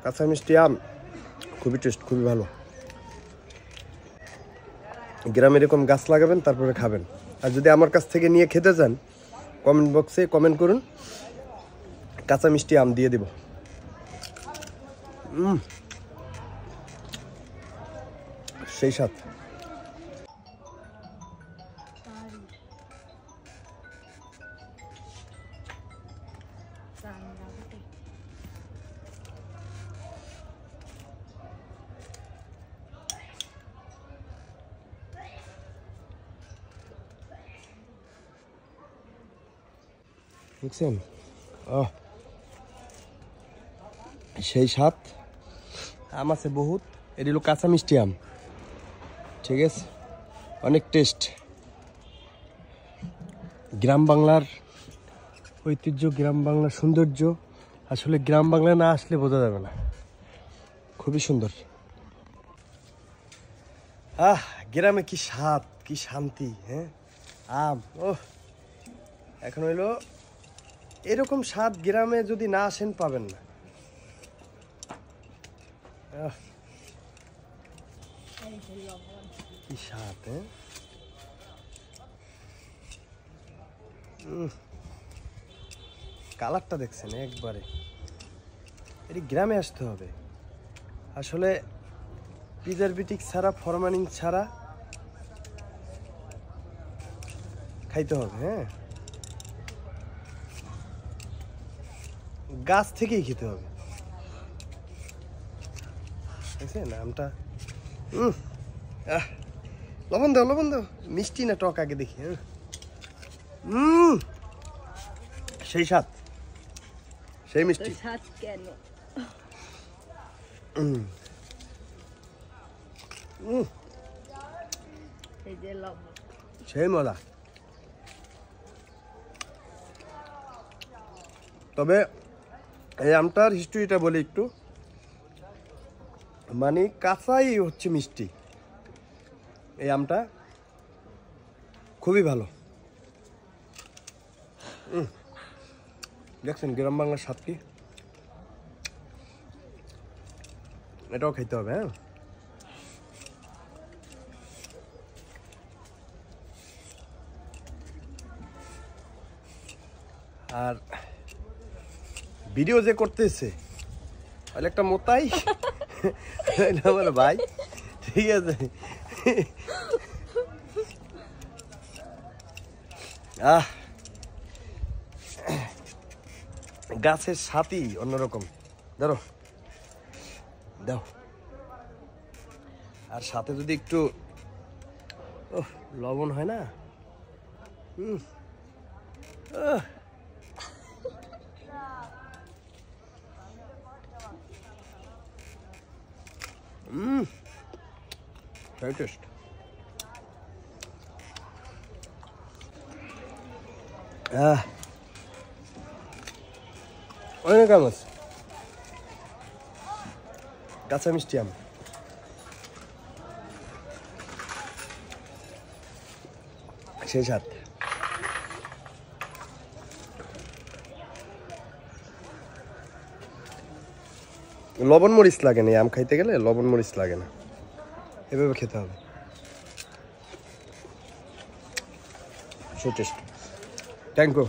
কাঁচা মিষ্টি আম খুবই টেস্ট, খুবই ভালো। গ্রামে এরকম গাছ লাগাবেন, তারপরে খাবেন। আর যদি আমার কাছ থেকে নিয়ে খেতে চান, কমেন্ট বক্সে কমেন্ট করুন, কাঁচা মিষ্টি আম দিয়ে দেব। সেই স্বাদ। দেখছেন সেই স্বাদ। আম আছে বহুত, এটি হলো কাঁচা মিষ্টি আম, ঠিক আছে, অনেক টেস্ট। গ্রাম বাংলার ঐতিহ্য, গ্রাম বাংলার সৌন্দর্য, আসলে গ্রাম বাংলায় না আসলে বোঝা যাবে না। খুবই সুন্দর। গ্রামে কি স্বাদ, কি শান্তি। হ্যাঁ, আম এখন হইলো এরকম স্বাদ গ্রামে যদি না আসেন পাবেন না। কি স্বাদ। কালারটা দেখছেন একবারে। এটি গ্রামে আসতে হবে, আসলে প্রিজারভেটিভ ছাড়া, ফরমালিন ছাড়া খাইতে হবে। হ্যাঁ, গাছ থেকেই খেতে হবে। দেখছেন আমটা, লবণ দাও, লবণ দাও। মিষ্টি না টক আগে দেখি। সেই স্বাদ, সেই মিষ্টি। সেই মজা। তবে এই আমটার হিস্ট্রিটা বলি একটু। মানে কাঁচাই হচ্ছে মিষ্টি। এই আমটা খুবই ভালো। দেখছেন গ্রাম বাংলার স্বাদ কি। এটাও খাইতে হবে। হ্যাঁ, আর ভিডিও যে করতেছে তাহলে একটা মোতাই আমার ভাই, ঠিক আছে। গাছের সাথী অন্যরকম। ধরো, দাও। আর সাথে যদি একটু লবণ হয় না, very taste. অনেক আম আছে, কাঁচা মিষ্টি আম। সেই স্বাদ। লবণ মরিচ লাগে না আম খাইতে গেলে, লবণ মরিচ লাগে না, এভাবে খেতে হবে। So taste. Thank you.